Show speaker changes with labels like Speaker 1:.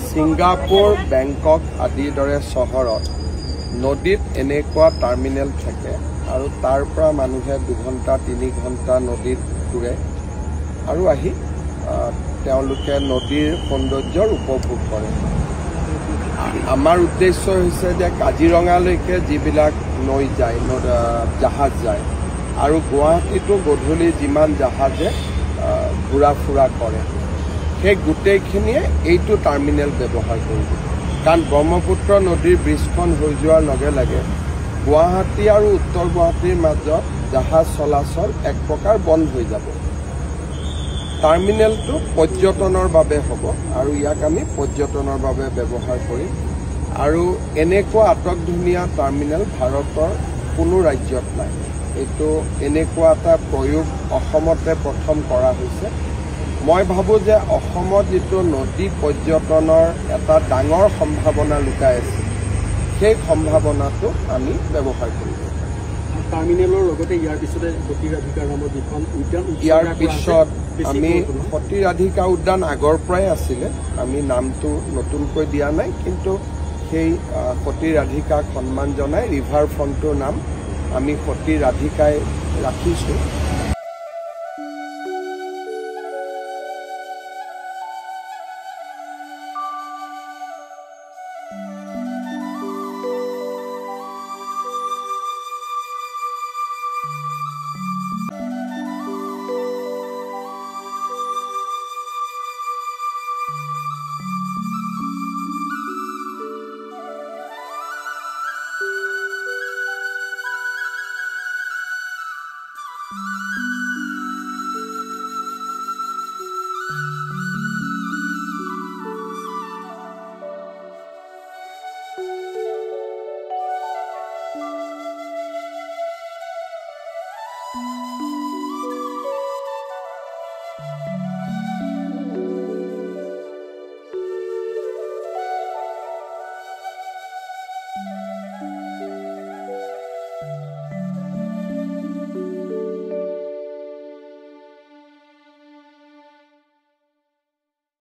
Speaker 1: Singapore বেংকক আদিৰ দৰে চহৰত নদীত এনেকুৱা টাৰ্মিনেল থাকে আৰু তাৰ পৰা মানুহে 2 ঘণ্টা 3 ঘণ্টা নদীত ঘূৰে আৰু আহি তেওঁলোকে নদীৰ সৌন্দৰ্যৰ উপভোগ কৰে। আমাৰ উদ্দেশ্য হৈছে যে কাজিৰঙালৈকে যিবিলাক নৈ যায় জাহাজ যায় আৰু গুৱাহাটীতো গধূলি যিমান জাহাজে ঘূৰা ফুৰা কৰে সেই গোটেইখিনিয়ে এইটো টাৰ্মিনেল ব্যৱহাৰ কৰিব। কাৰণ ব্ৰহ্মপুত্ৰ নদীৰ ব্ৰিজখন হৈ যোৱাৰ লগে লগে গুৱাহাটী আৰু উত্তৰ গুৱাহাটীৰ মাজত জাহাজ চলাচল এক প্ৰকাৰ বন্ধ হৈ যাব। টাৰ্মিনেলটো পৰ্যটনৰ বাবে হ'ব আৰু ইয়াক আমি পৰ্যটনৰ বাবে ব্যৱহাৰ কৰিম আৰু এনেকুৱা আটকধুনীয়া টাৰ্মিনেল ভাৰতৰ কোনো ৰাজ্যত নাই। এইটো এনেকুৱা এটা প্ৰয়োগ অসমতে প্ৰথম কৰা হৈছে। মই ভাবোঁ যে অসমত যিটো নদী পৰ্যটনৰ এটা ডাঙৰ সম্ভাৱনা লুকাই আছে সেই সম্ভাৱনাটো আমি ব্যৱহাৰ কৰিম।
Speaker 2: টাৰ্মিনেলৰ লগতে ইয়াৰ পিছতে সতীৰাধিকা নামৰ যিখন উদ্যান
Speaker 1: ইয়াৰ পিছত আমি সতীৰাধিকা উদ্যান আগৰ পৰাই আছিলে, আমি নামটো নতুনকৈ দিয়া নাই, কিন্তু সেই সতীৰাধিকাক সন্মান জনাই ৰিভাৰ ফ্ৰণ্টটোৰ নাম আমি সতীৰাধিকাই ৰাখিছোঁ।